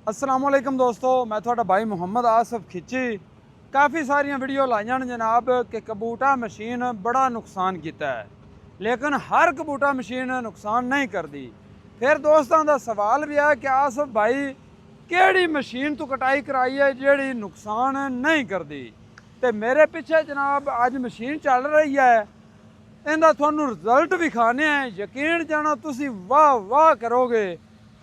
अस्सलामुअलैकुम दोस्तों, मैं थोड़ा भाई मुहम्मद आसफ खिची। काफ़ी सारिया वीडियो लाइया ने जनाब कि कबूटा मशीन बड़ा नुकसान किया है, लेकिन हर कबूटा मशीन नुकसान नहीं करती। फिर दोस्तों का सवाल भी है कि आसफ भाई केड़ी मशीन तो कटाई कराई है जी नुकसान नहीं करती। तो मेरे पिछे जनाब अज मशीन चल रही है, इनका थानू रिजल्ट भी खाने हैं। यकीन जाना तुसी वाह वाह करोगे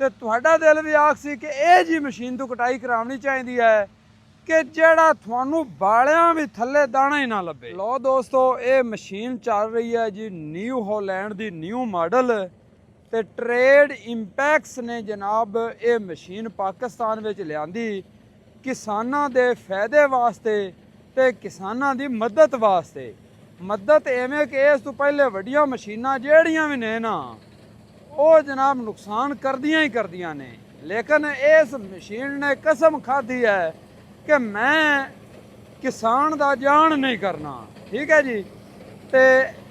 तो तुहाडा दिल भी आखसी कि यह जी मशीन तो कटाई करानी चाहिए है कि जेड़ा थानू बालियां भी थले दाना ही ना लभे। लो दोस्तों, ये मशीन चल रही है जी न्यू हॉलैंड की न्यू मॉडल। तो ट्रेड इंपैक्स ने जनाब ये मशीन पाकिस्तान में लियांदी किसानां दे फायदे वास्ते ते किसानां दी मदद वास्ते। मदद इवें कि इस तो पहले वड्डियां मशीनां जेहड़ियां भी ने ना वो जनाब नुकसान करदियां ही करदियां ने, लेकिन इस मशीन ने कसम खाधी है कि मैं किसान दा जान नहीं करना। ठीक है जी। तो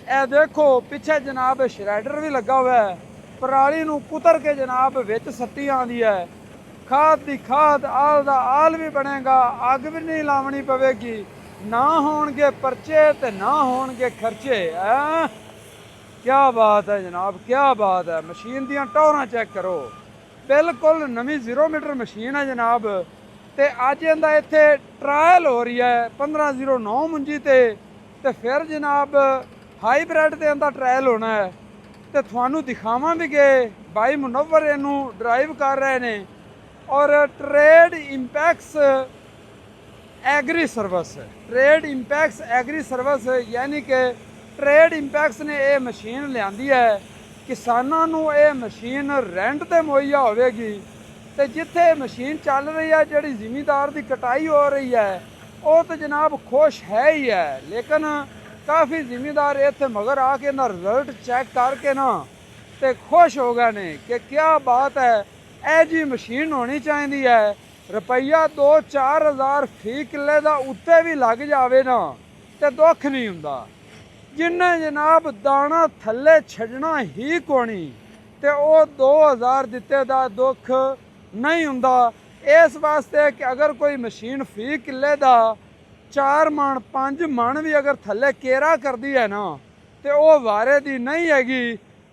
यह देखो पिछे जनाब श्रैडर भी लगा हुआ है, पराली नूं कुतर के जनाब विच सट्टी आंदी है। खाद दी खाद, आल दा आल भी बनेगा, अग भी नहीं लावनी पवेगी, ना होणगे परचे ते ना होणगे खर्चे। क्या बात है जनाब, क्या बात है। मशीन दियां टौरां चेक करो, बिल्कुल नवी 0 मीटर मशीन है जनाब। तो अज इहदा इत्थे ट्रायल हो रही है 1509 मुंजी ते फिर जनाब हाईब्रिड ते इहदा ट्रायल होना है। तो थानू दिखावां भी गए, भाई मुनव्वर इनू ड्राइव कर रहे ने। और Trade Impex Agri Service, Trade Impex Agri Service यानी कि ट्रेड इंपैक्स ने यह मशीन लियांदी है। किसानों नू ये मशीन रेंट ते मुहैया होवेगी। तो जिथे मशीन चल रही है, जिहड़ी जिमीदार की कटाई हो रही है, वो तो जनाब खुश है ही है, लेकिन काफ़ी जिमीदार इत्थे मगर आके इहदा रिजल्ट चेक करके ना तो खुश हो गए ने कि क्या बात है, यह जी मशीन होनी चाहिए है। रुपया 2-4 हज़ार फी किले का उत्ते भी लग जाए ना तो दुख नहीं हुंदा। जिन्हें जनाब दाना थले छड्डना ही कोनी तो वो 2000 दिते दा दुख नहीं हुंदा। इस वास्ते कि अगर कोई मशीन फी किले का 4 मन 5 मन भी अगर थले केरा करती है ना तो वो वारे दी नहीं हैगी।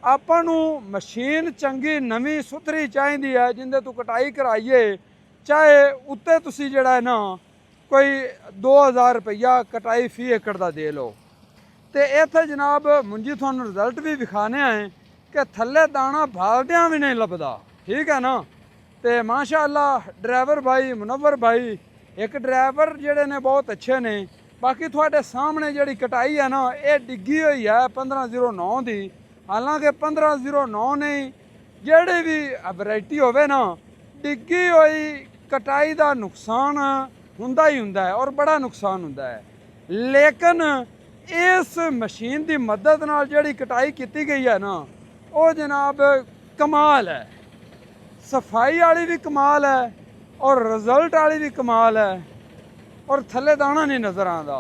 आपां नूं मशीन चंगी नवी सुथरी चाहिए है, जिंदे तो कटाई कराइए, चाहे उत्ते तुसी जिहड़ा है ना कोई 2000 रुपया कटाई फी एकड़ का दे लो। तो इत्थे जनाब मुंजी थानू रिजल्ट भी विखाने आए कि थले दाना भालदियां भी नहीं लभदा। ठीक है ना। तो माशाअल्लाह ड्राइवर भाई मुनव्वर भाई, एक ड्राइवर जेडे ने बहुत अच्छे ने। बाकी थोड़े सामने जी कटाई है ना, ये डिग्गी हुई है 1509 की। हालांकि 1509 नहीं, जेड़ी भी वैरायटी होवे ना, डिग्गी हुई कटाई का नुकसान हुंदा ही हुंदा है और बड़ा नुकसान हुंदा है। लेकिन इस मशीन की मदद नाल जिहड़ी कटाई की गई है ना, वो जनाब कमाल है। सफाई वाली भी कमाल है और रिजल्ट वाली भी कमाल है, और थले दाना नहीं नज़र आता।